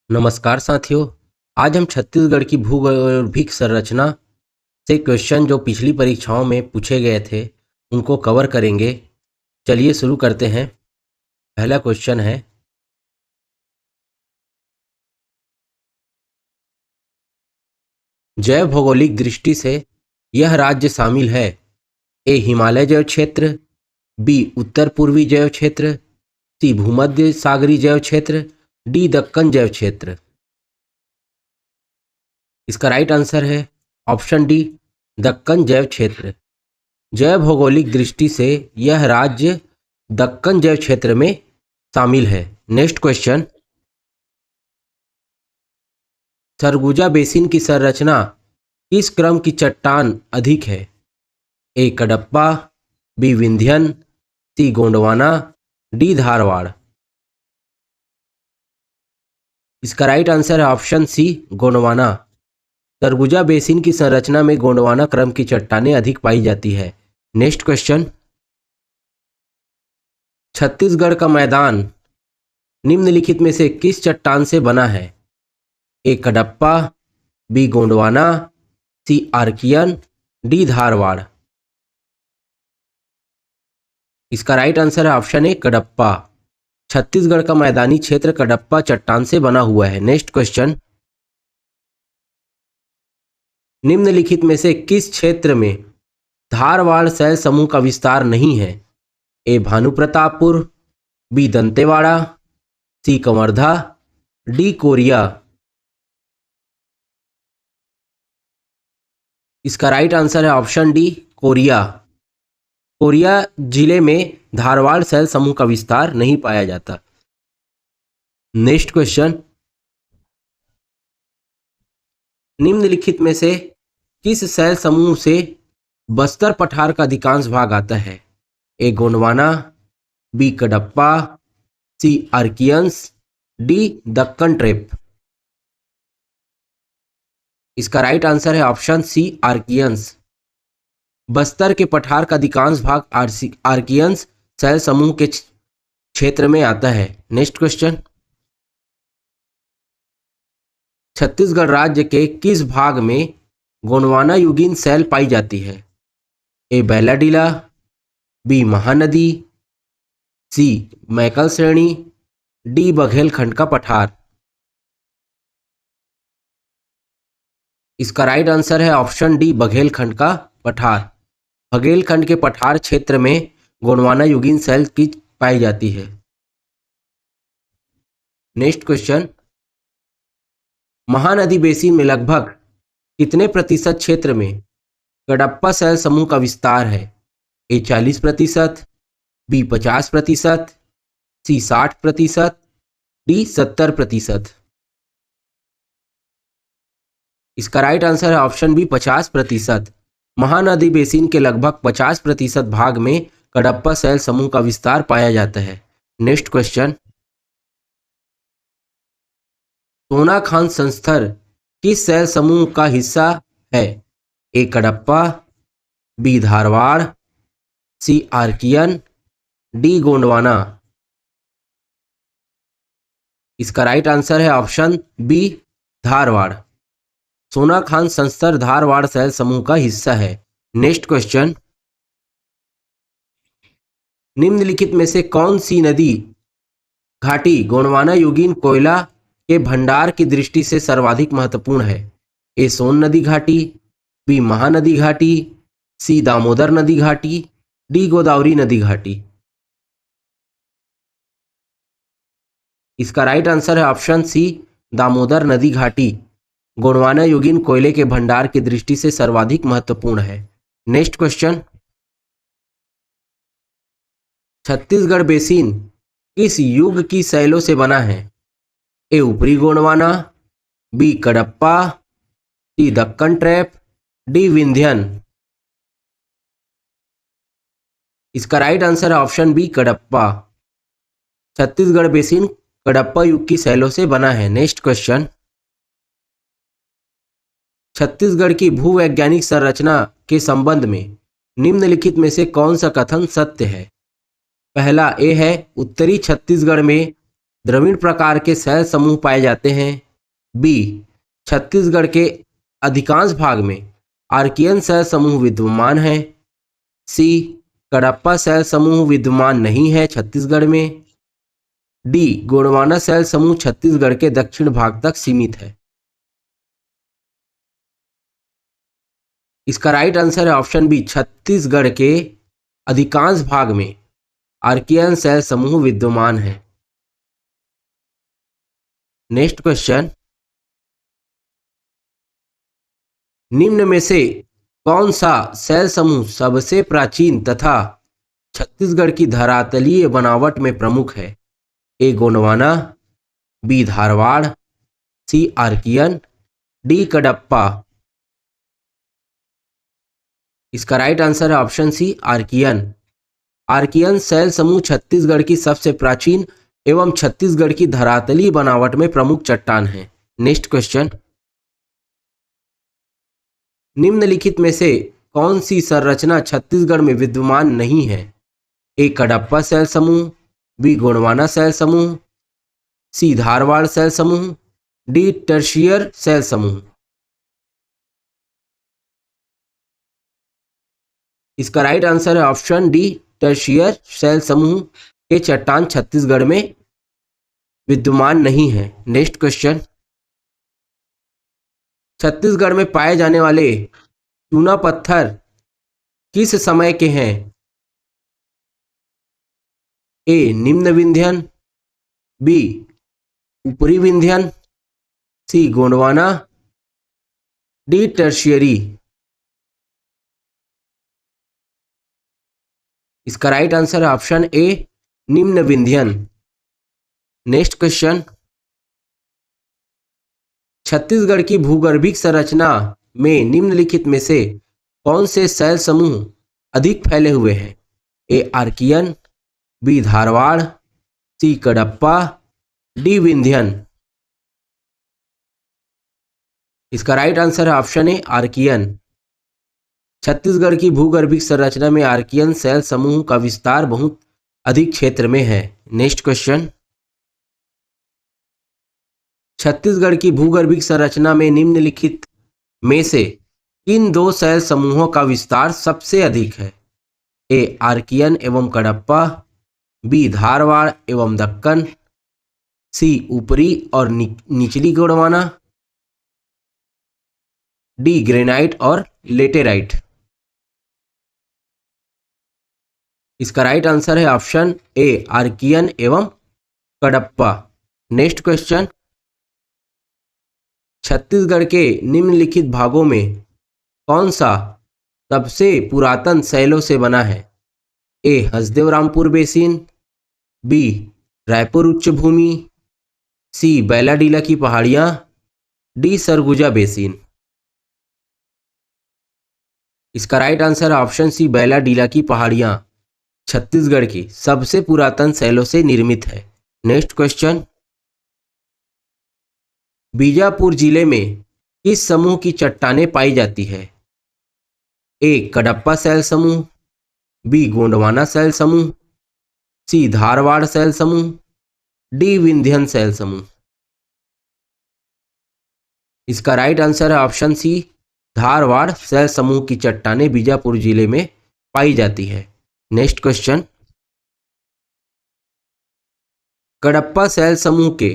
नमस्कार साथियों। आज हम छत्तीसगढ़ की भूगर्भिक संरचना से क्वेश्चन जो पिछली परीक्षाओं में पूछे गए थे उनको कवर करेंगे। चलिए शुरू करते हैं। पहला क्वेश्चन है, जैव भौगोलिक दृष्टि से यह राज्य शामिल है। ए हिमालय जैव क्षेत्र, बी उत्तर पूर्वी जैव क्षेत्र, सी भूमध्य सागरीय जैव क्षेत्र, डी दक्कन जैव क्षेत्र। इसका राइट आंसर है ऑप्शन डी, दक्कन जैव क्षेत्र। जैव भौगोलिक दृष्टि से यह राज्य दक्कन जैव क्षेत्र में शामिल है। नेक्स्ट क्वेश्चन, सरगुजा बेसिन की संरचना किस क्रम की चट्टान अधिक है? A Cuddapah, B Vindhyan, C Gondwana, D Dharwar. इसका राइट आंसर है option C, Gondwana. Surguja basin की संरचना में गोंडवाना क्रम की चट्टानें अधिक पाई जाती है। नेक्स्ट क्वेश्चन, छत्तीसगढ़ का मैदान निम्नलिखित में से किस चट्टान से बना है? A Cuddapah, B Gondwana, C Archaean, D Dharwar. इसका राइट आंसर है ऑप्शन ए, कडप्पा। छत्तीसगढ़ का मैदानी क्षेत्र कडप्पा चट्टान से बना हुआ है। नेक्स्ट क्वेश्चन, निम्नलिखित में से किस क्षेत्र में धारवाड़ शैल समूह का विस्तार नहीं है? ए भानुप्रतापपुर, बी दंतेवाड़ा, सी कवर्धा, डी कोरिया। इसका राइट आंसर है ऑप्शन डी, कोरिया। कोरिया जिले में धारवाड़ शैल समूह का विस्तार नहीं पाया जाता। नेक्स्ट क्वेश्चन, निम्नलिखित में से किस शैल समूह से बस्तर पठार का अधिकांश भाग आता है? ए गोंडवाना, बी कडप्पा, सी आर्कियंस, डी दक्कन ट्रेप। इसका राइट आंसर है ऑप्शन सी, आर्कियंस। बस्तर के पठार का अधिकांश भाग आर्कियंस शैल समूह के क्षेत्र में आता है। नेक्स्ट क्वेश्चन, छत्तीसगढ़ राज्य के किस भाग में गोंडवाना युगीन शैल पाई जाती है? ए बैलाडीला, बी महानदी, सी मैकल श्रेणी, डी बघेलखंड का पठार। इसका राइट आंसर है ऑप्शन डी, बघेलखंड का पठार। बघेलखंड के पठार क्षेत्र में गोंडवाना युगीन शैल की पाई जाती है। नेक्स्ट क्वेश्चन, महानदी बेसिन में लगभग कितने प्रतिशत क्षेत्र में कडप्पा शैल समूह का विस्तार है? ए 40%, बी 50%, सी 60%, डी 70%। इसका राइट आंसर है ऑप्शन बी, 50%। महानदी बेसिन के लगभग 50% भाग में कडप्पा शैल समूह का विस्तार पाया जाता है। नेक्स्ट क्वेश्चन, सोनाखान संस्थर किस शैल समूह का हिस्सा है? A Cuddapah, B Dharwad, C Archaean, D Gondwana. इसका राइट आंसर है ऑप्शन बी, धारवाड़। सोनाखान संस्थर धारवाड़ शैल समूह का हिस्सा है। नेक्स्ट क्वेश्चन, निम्नलिखित में से कौन सी नदी घाटी गोंडवाना युगीन कोयला के भंडार की दृष्टि से सर्वाधिक महत्वपूर्ण है? ए सोन नदी घाटी, बी महानदी घाटी, सी दामोदर नदी घाटी, डी गोदावरी नदी घाटी। इसका राइट आंसर है ऑप्शन सी, दामोदर नदी घाटी गोंडवाना युगीन कोयले के भंडार की दृष्टि से सर्वाधिक महत्वपूर्ण है। नेक्स्ट क्वेश्चन, छत्तीसगढ़ बेसिन किस युग की शैलों से बना है? ए ऊपरी Gondwana, B Cuddapah, C Deccan trap, D Vindhyan. इसका राइट आंसर है option B, Cuddapah. Chhattisgarh basin Cuddapah युग की शैलों से बना है। नेक्स्ट क्वेश्चन, छत्तीसगढ़ की भूवैज्ञानिक संरचना के संबंध में निम्नलिखित में से कौन सा कथन सत्य है? पहला ए है, उत्तरी छत्तीसगढ़ में द्रविड़ प्रकार के शैल समूह पाए जाते हैं। बी, छत्तीसगढ़ के अधिकांश भाग में आर्कियन शैल समूह विद्यमान है। सी, कडप्पा शैल समूह विद्यमान नहीं है छत्तीसगढ़ में। डी, गोंडवाना शैल समूह छत्तीसगढ़ के दक्षिण भाग तक सीमित है। इसका राइट आंसर है ऑप्शन बी, छत्तीसगढ़ के अधिकांश भाग में आर्कियन शैल समूह विद्यमान है। नेक्स्ट क्वेश्चन, निम्न में से कौन सा शैल समूह सबसे प्राचीन तथा छत्तीसगढ़ की धरातलीय बनावट में प्रमुख है? ए, गोंडवाना, बी, धारवाड़, सी, आर्कियन, डी, कडप्पा। इसका राइट आंसर है ऑप्शन सी, आर्कियन। आर्कियन शैल समूह छत्तीसगढ़ की सबसे प्राचीन एवं छत्तीसगढ़ की धरातलीय बनावट में प्रमुख चट्टान है। नेक्स्ट क्वेश्चन, निम्नलिखित में से कौन सी संरचना छत्तीसगढ़ में विद्यमान नहीं है? ए, कडप्पा शैल समूह, बी, गोंडवाना शैल समूह, सी, धारवाड़ शैल समूह, डी, टर्शियर शैल समूह। इसका राइट आंसर है ऑप्शन डी, टर्शियर शैल समूह के चट्टान छत्तीसगढ़ में विद्यमान नहीं है। नेक्स्ट क्वेश्चन, छत्तीसगढ़ में पाए जाने वाले चूना पत्थर किस समय के हैं? ए, निम्न विंध्यन, बी, ऊपरी Vindhyan, C, Gondwana, D, tertiary. इसका राइट आंसर है ऑप्शन ए, निम्न विंध्यन। नेक्स्ट क्वेश्चन, छत्तीसगढ़ की भूगर्भिक संरचना में निम्नलिखित में से कौन से शैल समूह अधिक फैले हुए हैं? ए, आर्कियन, बी, धारवाड़, सी, कडप्पा, डी, विंध्यन। इसका राइट आंसर है ऑप्शन ए, आर्कियन। छत्तीसगढ़ की भूगर्भिक संरचना में आर्कियन शैल समूह का विस्तार बहुत अधिक क्षेत्र में है। नेक्स्ट क्वेश्चन, छत्तीसगढ़ की भूगर्भिक संरचना में निम्नलिखित में से किन दो शैल समूहों का विस्तार सबसे अधिक है? ए, आर्कियन एवं कडप्पा, बी, धारवाड़ एवं दक्कन, सी, ऊपरी और निचली गोंडवाना, डी, ग्रेनाइट और लेटेराइट। इसका राइट आंसर है ऑप्शन ए, आर्कियन एवं कडप्पा। नेक्स्ट क्वेश्चन, छत्तीसगढ़ के निम्नलिखित भागों में कौन सा सबसे पुरातन शैलों से बना है? ए, हसदेवरामपुर बेसिन, बी, रायपुर उच्च भूमि, सी, बैलाडीला की पहाड़ियां, डी, सरगुजा बेसिन। इसका राइट आंसर है ऑप्शन सी, बैलाडीला की पहाड़ियां छत्तीसगढ़ की सबसे पुरातन शैलों से निर्मित है। नेक्स्ट क्वेश्चन, बीजापुर जिले में किस समूह की चट्टानें पाई जाती है? ए, कडप्पा शैल समूह, बी, गोंडवाना शैल समूह, सी, धारवाड़ शैल समूह, डी, विंध्यन शैल समूह। इसका राइट आंसर है ऑप्शन सी, धारवाड़ शैल समूह की चट्टानें बीजापुर जिले में पाई जाती है। नेक्स्ट क्वेश्चन, कडप्पा शैल समूह के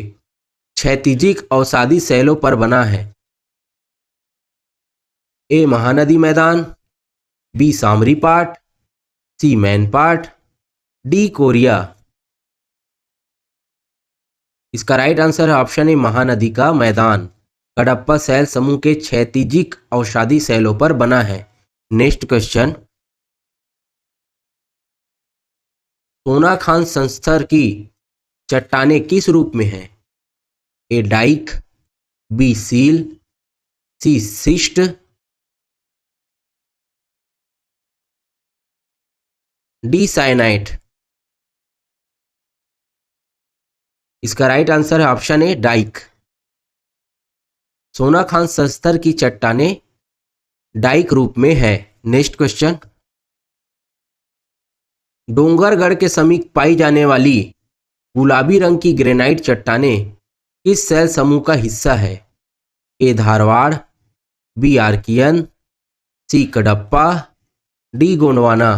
क्षैतिजिक अवसादी शैलों पर बना है? ए, महानदी मैदान, बी, सामरी पाट, सी, मैनपाट, डी, कोरिया। इसका राइट आंसर है ऑप्शन ए, महानदी का मैदान कडप्पा शैल समूह के क्षैतिजिक अवसादी शैलों पर बना है। नेक्स्ट क्वेश्चन, सोनाखान संस्तर की चट्टानें किस रूप में हैं? ए, डाइक, बी, सील, सी, शिस्ट, डी, साइनाइट। इसका राइट आंसर है ऑप्शन ए, डाइक। सोनाखान संस्तर की चट्टानें डाइक रूप में है। नेक्स्ट क्वेश्चन, डोंगरगढ़ के समीप पाई जाने वाली गुलाबी रंग की ग्रेनाइट चट्टानें किस सेल समूह का हिस्सा है? A Dharwar, B Archean, C Cuddapah, D Gondwana.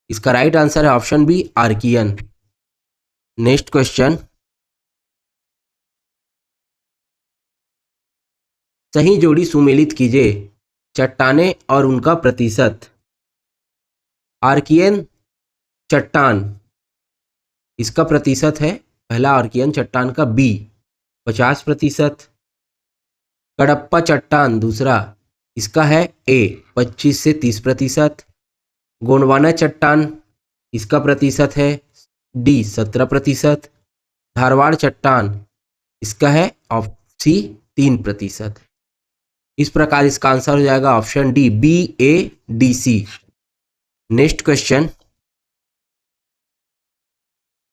इसका राइट आंसर है option B Archean. Next question, सही जोड़ी सुमेलित कीजिए। चट्टानें और उनका प्रतिशत। आर्कियन चट्टान, इसका प्रतिशत है पहला आर्कियन चट्टान का बी 50%। कडप्पा चट्टान दूसरा, इसका है ए 25 से 30%। गोंडवाना चट्टान, इसका प्रतिशत है डी 17%। धारवाड़ चट्टान, इसका है सी 3%। इस प्रकार इसका आंसर हो जाएगा option D B A D C. Next question,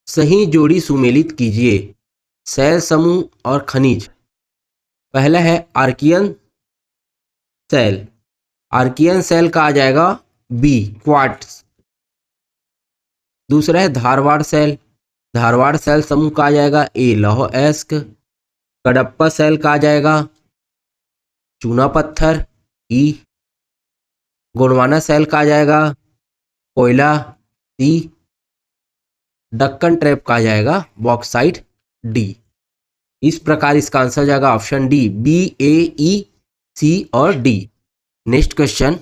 सही जोड़ी सुमेलित कीजिए। सेल समूह और खनिज। पहला है आर्कियन सेल, आर्कियन सेल का आ जाएगा बी क्वार्ट्ज। दूसरा है धारवाड़ सेल, धारवाड़ सेल समूह का आ जाएगा ए लौह अयस्क। कडप्पा सेल का आ जाएगा चूना पत्थर ई। गोंडवाना सेल का आ जाएगा कोयला सी। डक्कन ट्रैप का आ जाएगा बॉक्साइट डी। इस प्रकार इसका आंसर जाएगा ऑप्शन डी बी ए ई सी और डी। Next question,